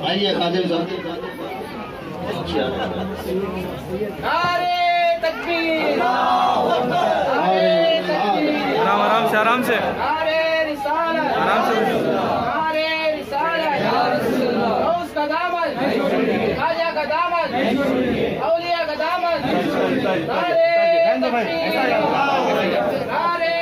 آئیے خادم صاحب نعرے تکبیر، آرام سے آرام سے، نعرے رسالت، آرام سے، نعرے رسالت، غوث کا دامن، خواجہ کا دامن، اولیاء کا دامن، نعرے تکبیر، نعرے رسالت، نعرے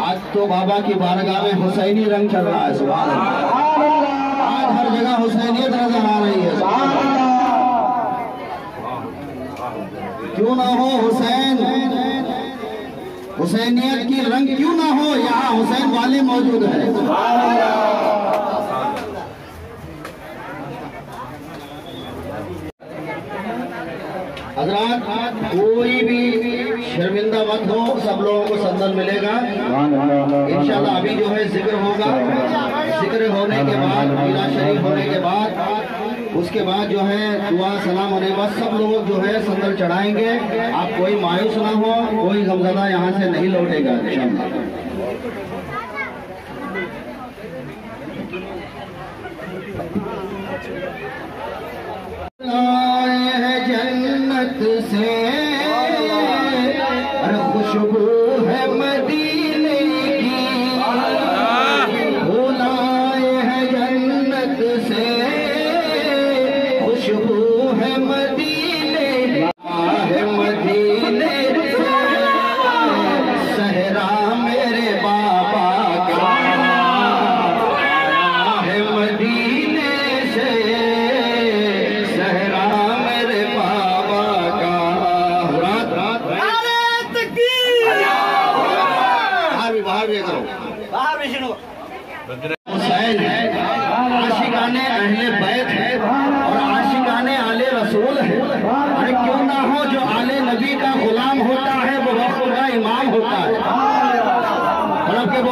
آج تو بابا کی بارگاہ میں حسینی رنگ چل رہا ہے، سبحان اللہ۔ آج ہر جگہ حسینیت نظر آ رہی ہے، سبحان اللہ۔ کیوں نہ ہو حسین، حسینیت کی رنگ کیوں نہ ہو، یہاں حسین والی موجود ہے، سبحان اللہ۔ حضرات کوئی بھی شرمندہ مت ہو، سب لوگوں کو سندن ملے گا انشاءاللہ۔ ابھی جو ہے ذکر ہوگا، ذکر ہونے کے بعد، میرا شریف ہونے کے بعد، اس کے بعد جو ہے دعا سلام ہونے کے بعد سب لوگ جو ہے سندن چڑھائیں گے۔ آپ کوئی مایوس نہ ہو، کوئی غمزدہ یہاں سے نہیں لوٹے گا انشاءاللہ۔ جنت سے خوشبو ہے مدینے کی، پھول آئے ہیں جنت سے خوشبو ہے مدینے کی، مدینے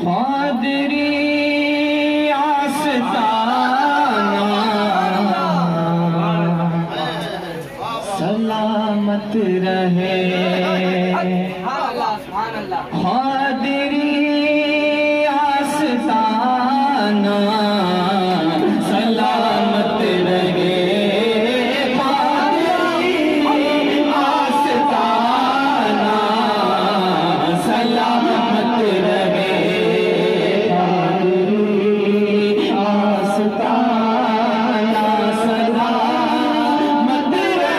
قادری سلامت رہے قادری آستانہ سلامت رہے قادری آستانہ سلامت رہے قادری آستانہ سلامت رہے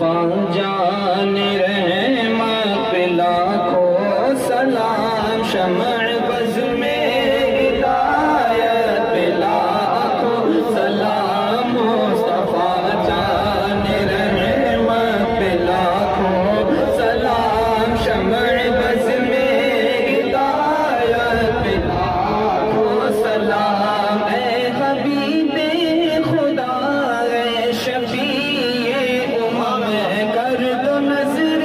مصطفیٰ جان رحمت لاکھوں سلام شمع بز میں ہدایت لاکھوں سلام مصطفیٰ جان رحمت لاکھوں سلام شمع بز میں ہدایت لاکھوں سلام اے حبیب خدا اے شفیع امم کر دو نظر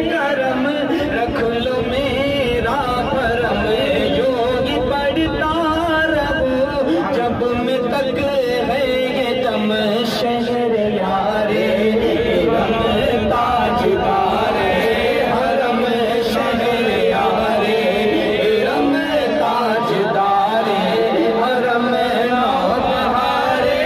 کرم رکھ لو میرا کرم یوگی پڑھتا رہو جب میں تک ہے یہ دم شہر یارے رم تاجدار حرم شہر یارے رم تاجدار حرم نوبہارے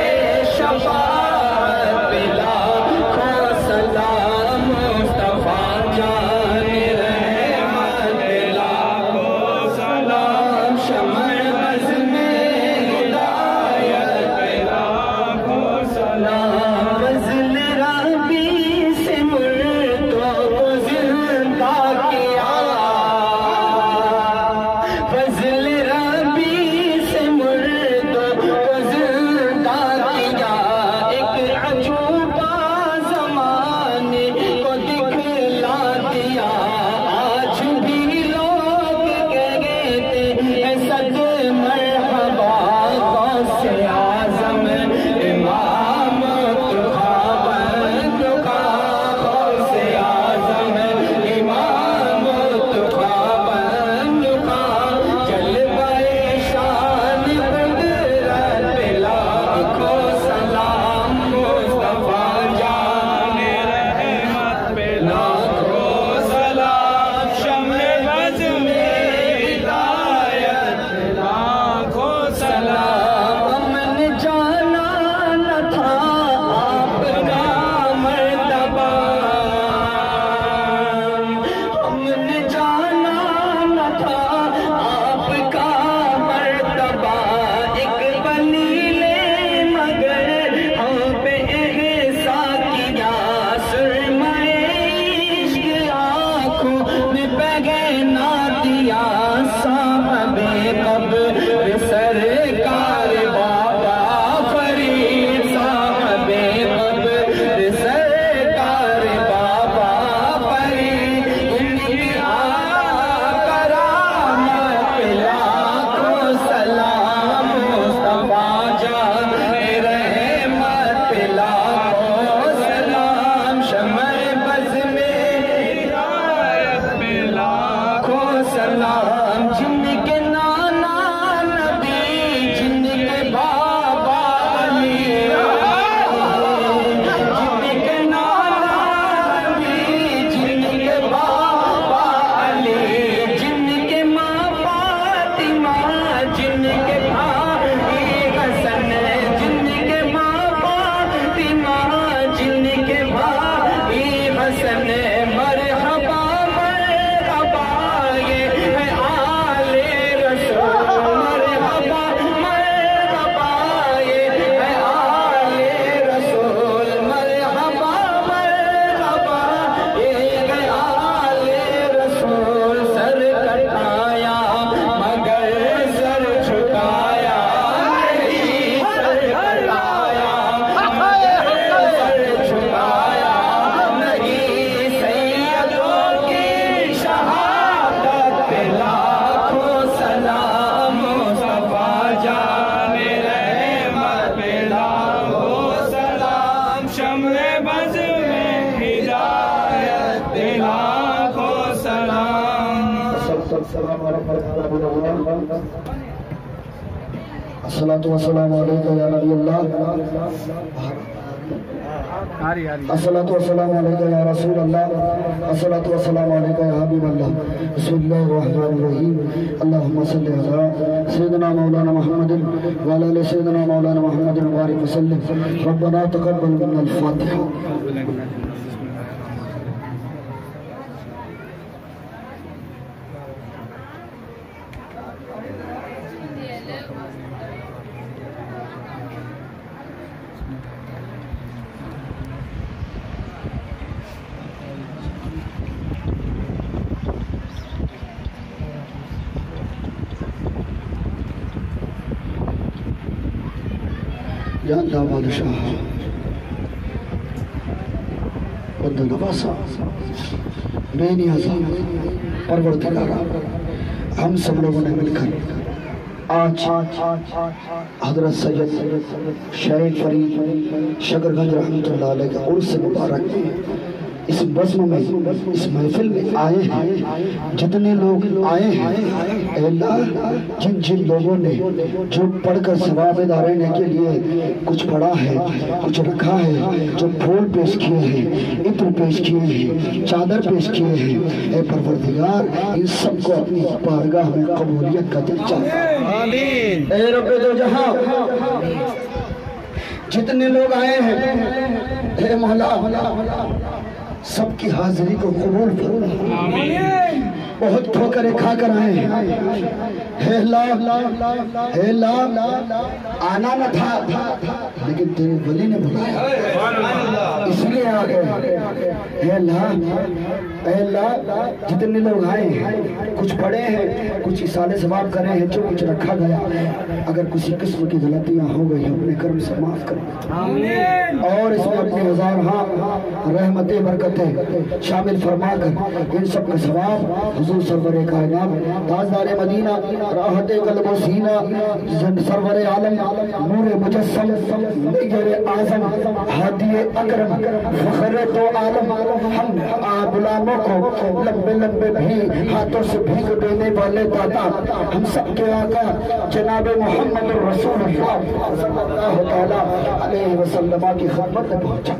شفاعت لاکھوں سلام مصطفیٰ جان رحمت لاکھوں سلام شمع بز میں ہدایت لاکھوں سلام فضل ربی سے مردوں کو زندہ کیا فضل ربی سے مردوں کو زندہ کیا ایک عجوبہ زمانے کو دکھلا دیا آج بھی لوگ کہتے ہیں صد مرحبا غوث اعظم امام تخابند کا غوث اعظم امام تخابند کا جلوہ شان قدرت لاکھوں سلام مصطفیٰ جان رحمت لاکھوں سلام شمع بز میں ہدایت لاکھوں سلام ہم نے جانا نہ تھا آپ کا مرتبہ ہم نے جانا نہ تھا آپ کا مرتبہ ایک بلیل مگر ہم پہ احسان کیا سرمائے عشق آنکھوں نے پہنا دیا صاحب قبر سرکار بابا فرید صاحب قبر سرکار بابا فرید ان کی کرامت لاکھوں سلام مصطفیٰ جان رحمت لاکھوں سلام شمع بز میں ہدایت لاکھوں سلام جن کے نانا نبی جن کے بابا علی جن کے نانا نبی جن کے بابا علی جن کے ماں فاطمہ جن کے بھائی حسن جن کے ماں فاطمہ جن کے بھائی حسن مرحبا مرحبا یہ ہے آل رسول مرحبا مرحبا یہ ہے آل رسول مرحبا مرحبا یہ ہے آل رسول سر کٹایا مگر سر جھکایا نہیں سر کٹایا مگر سر جھکایا نہیں سیدوں کی شہادت لاکھوں سلام مصطفیٰ جان رحمت لاکھوں سلام شمع بز میں ہدایت لاکھوں سلام الصلاة والسلام علیکہ یا نبی اللہ الصلاة والسلام علیکہ یا رسول اللہ الصلاة والسلام علیکہ یا حبیب اللہ بسم اللہ الرحمن الرحیم اللہم صلی علی سیدنا مولانا محمد وعلی آل سیدنا مولانا محمد وبارک وسلم ربنا تقبل منا الفاتحہ یا بادشاہ بندہ نواسا بے نیازا پروردگارا، ہم سب لوگوں نے مل کر آج حضرت سید شیخ فرید شکر گنج رحمت اللہ علیہ کے عرس مبارک میں اس بزم میں اس محفل میں آئے ہیں، جتنے لوگ آئے ہیں اے اللہ جن جن لوگوں نے جو پڑھ کر ثواب دارین کے لیے کچھ پڑھا ہے، کچھ رکھا ہے، جو پھول پیش کیے ہیں، عطر پیش کیے ہیں، چادر پیش کیے ہیں، اے پروردگار ان سب کو اپنی بارگاہ میں قبولیت کا دل چاہتا ہے۔ اے رب دو جہاں جتنے لوگ آئے ہیں اے مولا سب کی حاضری کو قبول فرما، بہت ٹھوکریں کھا کر آئے ہیں، اے اللہ آنا نہ تھا لیکن تیرے ولی نے بلایا اس لیے آ گئے۔ اے اللہ جتنے لوگ آئے ہیں کچھ پڑھے ہیں، کچھ اصالِ ثواب کرے ہیں، جو کچھ رکھا گیا اگر کسی قسم کی غلطیاں ہو گئی اپنے کرم سے معاف کر اور اس میں اپنی ہزارہاں رحمتیں برکتیں شامل فرما کر ان سب کا ثواب حضور سرور کائنات تاجدار مدینہ راحت قلب و سینہ سرور عالم نور مجسم نگر اعظم ہادی اکرم فخر تو عالم، ہم غلاموں کو لمبے لمبے بھی ہاتھوں سے بھیگ دینے والے داتا ہم سب کے آقا جناب محمد رسول اللہ صلی اللہ تعالیٰ علیہ وسلم کی خدمت میں پہنچا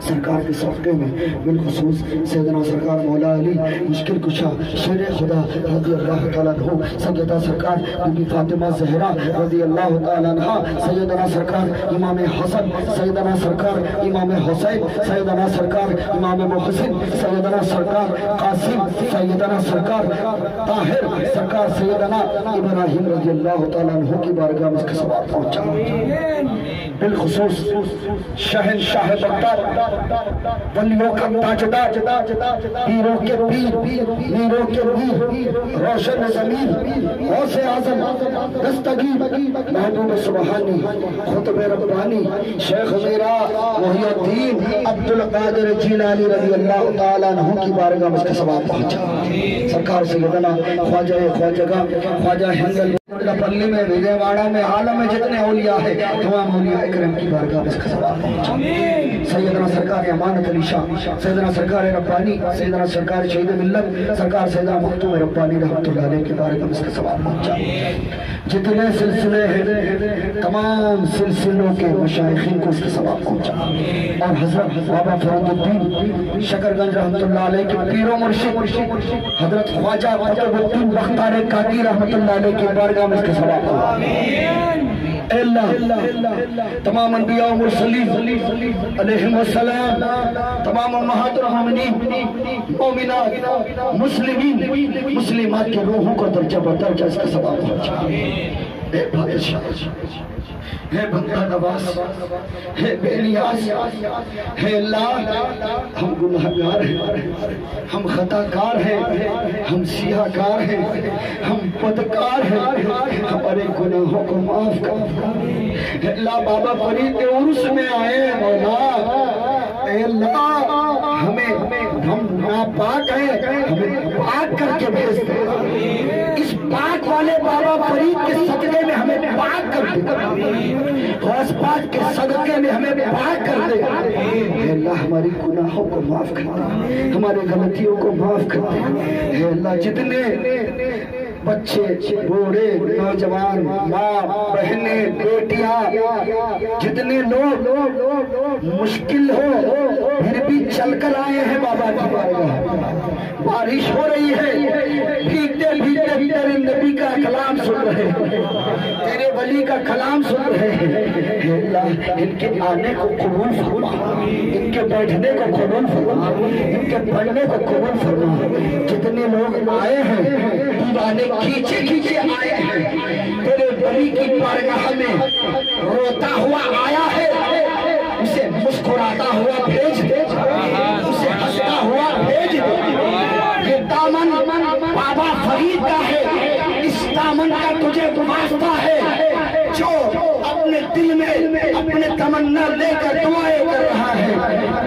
سرکار کے صدقے میں بالخصوص سیدنا سرکار مولا علی مشکل کشا شیر خدا رضی اللہ تعالیٰ عنہ، سیدہ سرکار بی بی فاطمہ زہرا رضی اللہ تعالیٰ عنہ، سیدنا سرکار امام حسن، سیدنا سرکار امام حسین، سیدنا سرکار امام محسن، سیدنا سرکار قاسم، سیدنا سرکار طاہر، سرکار سیدنا ابراہیم رضی اللہ تعالیٰ عنہ کی بارگاہ میں اس کا ثواب پہنچا۔ بالخصوص شہنشاہ بغداد ولیوں کا تاجدار پیروں کے پیر میروں کے میر روشن ضمیر غوث اعظم دستگیر محبوب سبحانی خطب ربانی شیخ میرا محی الدین عبدالقادر جیلانی رضی اللہ تعالیٰ عنہ کی بارگاہ میں اس کا ثواب پہنچا۔ سرکار سیدنا خواجہ ہندل پلی میں وجے واڑہ میں عالم میں جتنے اولیاء ہیں تمام اولیاء اکرم کی بارگاہ میں اس کا ثواب پہنچا۔ سیدنا سرکار امانت علی شاہ، سیدنا سرکار ربانی، سیدنا سرکار شہید ملت، سرکار سیدنا مختوم ربانی رحمت اللہ علیہ کی بارگاہ میں اس کا ثواب پہنچا۔ جتنے سلسلے ہیں تمام سلسلوں کے مشائخین کو اس کا ثواب پہنچا اور حضرت بابا فرید الدین شکر گنج رحمت اللہ علیہ کے پیر و مرشد حضرت خواجہ قطب الدین بختار کاکی رحمت اللہ علیہ کی بارگاہ میں اس کا ثواب پہنچا۔ اے اللہ تمام انبیاء و مرسلین علیہم السلام، تمام امہات المومنین مومنات مسلمین مسلمات کی روحوں کو درجہ بدرجہ اس کا ثواب پہنچا۔ اے بادشاہ، ہے بندہ نواز، ہے بے نیاز، ہے اللہ ہم گناہگار ہیں، ہم خطا کار ہیں، ہم سیاہ کار ہیں، ہم بدکار ہیں، ہمارے گناہوں کو معاف کر۔ اے اللہ بابا فرید کے عرس میں آئے ہیں مولا، اے اللہ ہم ناپاک ہیں، ہمیں پاک کر کے بھیج دے، اس پاک والے بابا فرید کے صدقے میں ہمیں پاک کر دے، غوث پاک کے صدقے میں ہمیں پاک کر دے۔ اے اللہ ہماری گناہوں کو معاف کر دے، ہماری غلطیوں کو معاف کر دے۔ اے اللہ جتنے بچے بوڑھے نوجوان ماں بہنیں بیٹیاں جتنے لوگ مشکل ہو پھر بھی چل کر آئے ہیں بابا کی بارگاہ، بارش ہو رہی ہے بھیگتے بھیگتے تیرے نبی کا کلام سن رہے ہیں، تیرے ولی کا کلام سن رہے ہیں۔ اے اللہ ان کے آنے کو قبول فرما، ان کے بیٹھنے کو قبول فرما، ان کے پڑھنے کو قبول فرما۔ جتنے لوگ آئے ہیں دیوانے کھینچے کھینچے آئے ہیں، تیرے ولی کی بارگاہ میں روتا ہوا آیا ہے، اسے مسکراتا ہوا بھیج دے، اسے ہنستا ہوا بھیج دے۔ یہ دامن بابا فرید کا ہے، اس دامن کا تجھے واسطہ ہے، جو اپنے دل میں تمنا لیکر دعائیں کر رہا ہے،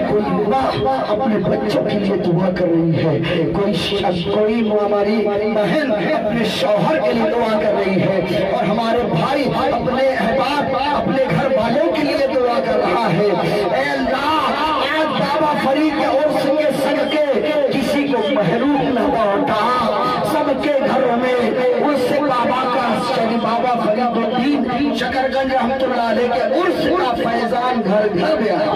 کوئی ماں اپنے بچوں کے لیے دعا کر رہی ہے، کوئی ہماری بہن اپنے شوہر کے لیے دعا کر رہی ہے، اور ہمارے بھائی اپنے احباب اپنے گھر والوں کے لیے دعا کر رہا ہے۔ اے اللہ، آج بابا فرید کے عرس کے صدقے کسی کو محروم نہ لوٹا، سب کے گھروں میں عرس بابا کا، یعنی بابا فرید الدین شکرگنج رحمت اللہ علیہ کے عرس کا فیضان گھر گھر میں آیا،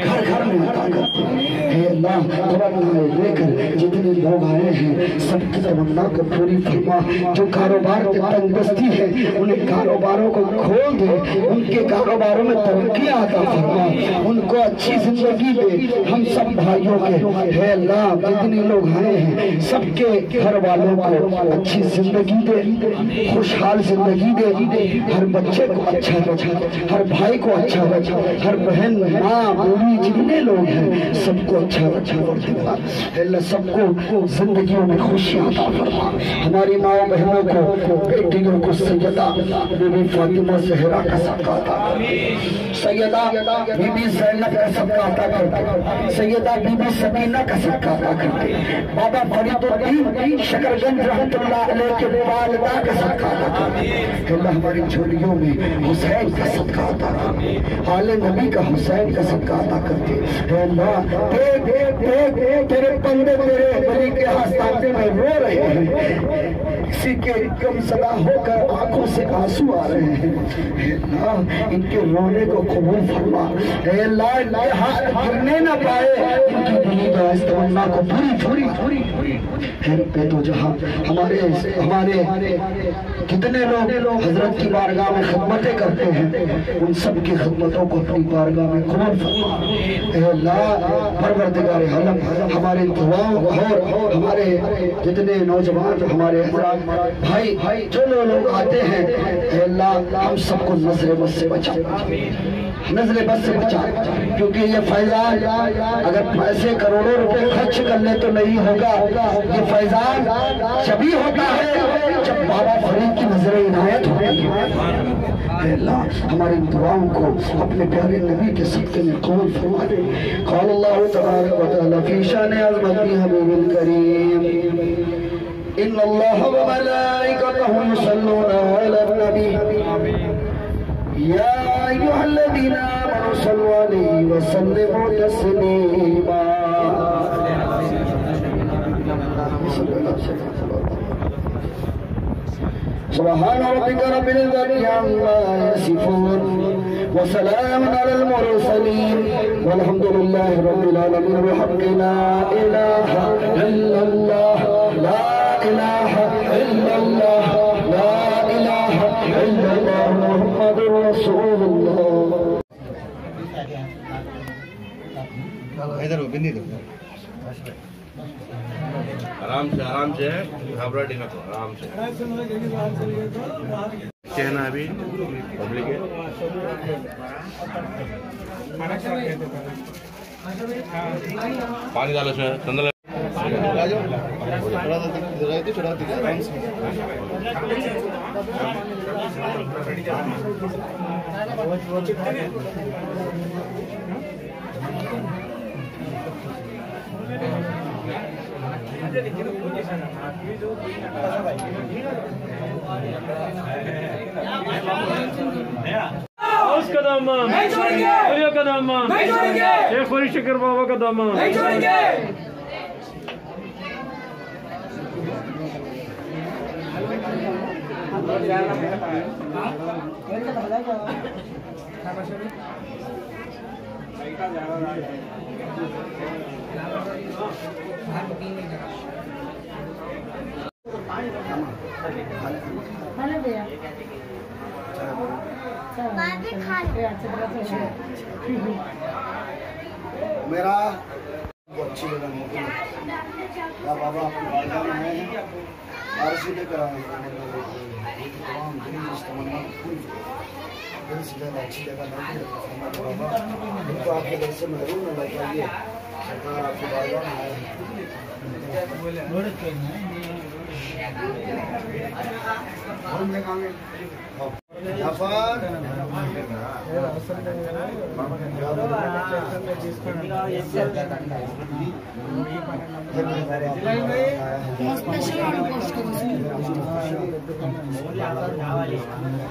گھر گھر میں عطا کرتے ہیں۔ اے اللہ، تمنا لے کر جتنے لوگ آئے ہیں سب کی تمنا کو پوری فرما، جو کاروبار کے تنگ دستی ہے انہیں کاروباروں کو کھول دے، ان کے کاروباروں میں ترقیاں عطا فرما، ان کو اچھی زندگی دے، ہم سب بھائیوں کے۔ اے اللہ، جتنے لوگ آئے ہیں سب کے گھر والوں کو اچھی زندگی دے، خوشحال زندگی دے، ہر بچے کو اچھا رکھا، ہر بھائی کو اچھا رکھا، ہر بہن ماں بوڑھی جتنے لوگ ہیں سب کو اچھا رکھا۔ اے اللہ، سب کو زندگیوں میں خوشیاں عطا فرما، ہماری ماں بہنوں کو، بیٹیوں کو سیدہ بی بی فاطمہ زہرا کا صدقہ عطا کر، سیدہ بی بی زینب کا صدقہ عطا کر، سیدہ بی بی سکینہ کا صدقہ عطا کرتے، بابا فرید الدین شکرگنج رحمت اللہ علیہ کے والدہ کا صدقہ عطا کرتے۔ کہ اللہ ہماری جھولیوں میں حسین کا صدقہ عطا کرتے، آل نبی کا حسین کا صدقہ عطا کرتے۔ اے اللہ، تیرے بندے تیرے ولی کے آستانے میں رو رہے ہیں، کسی کے کم صدا ہو کر آنکھوں سے آنسو آ رہے ہیں، اے اللہ ان کے رونے کو قبول فرما، اے اللہ گرنے نہ پائے، ان کی دلی داعش تمنا کو پوری اے رب دو جہاں، ہمارے کتنے لوگ حضرت کی بارگاہ میں خدمتیں کرتے ہیں، ان سب کی خدمتوں کو اپنی بارگاہ میں قبول فرما۔ اے اللہ پروردگار عالم، ہمارے دعاؤں اور ہمارے جتنے نوجوان ہمارے حضرات بھائی جو لوگ آتے ہیں، اے اللہ ہم سب کو نظر بد سے بچا، نظر بد سے بچا، کیونکہ یہ فیضان اگر پیسے کروڑوں روپے خرچ کر لے تو نہیں ہوگا، یہ فیضان جبھی ہوتا ہے جب بابا فرید کی نظر عنایت ہوتی ہے۔ اے اللہ ہماری دعاؤں کو اپنے پیارے نبی کے صدقے میں قبول فرما دے۔ قال اللہ تبارک و تعالی فی شان عظمت حبیب الکریم، ان اللہ و ملائکتہ یصلون علی النبی یا ایھا الذین آمنوا صلوا علیہ وسلموا تسلیما۔ سبحان ربک رب العزة عما یصفون وسلام علی المرسلین والحمد للہ رب العالمین بحق لا الہ الا اللہ، لا الہ الا اللہ، لا الہ الا اللہ، محمد رسول اللہ۔ آرام سے گھبراہٹ نہ کرو، آرام سے کہنا ابھی پبلک ہے۔ پانی ڈالو سر چندر اس کا دامن علیہ کا دامن شیخ فرید شکر بابا کا دامن میرا اچھی بابا آپ کی بارگاہ میں آئے ہیں، عرضی لے کر آئے ہیں، تمام دل اس تمنا پوری دل سے زیادہ اچھی جگہ نہیں بابا ان کو آپ کے دل سے محروم نہ لگائیے، سرکار آپ کی بارگاہ میں آئے ہیں۔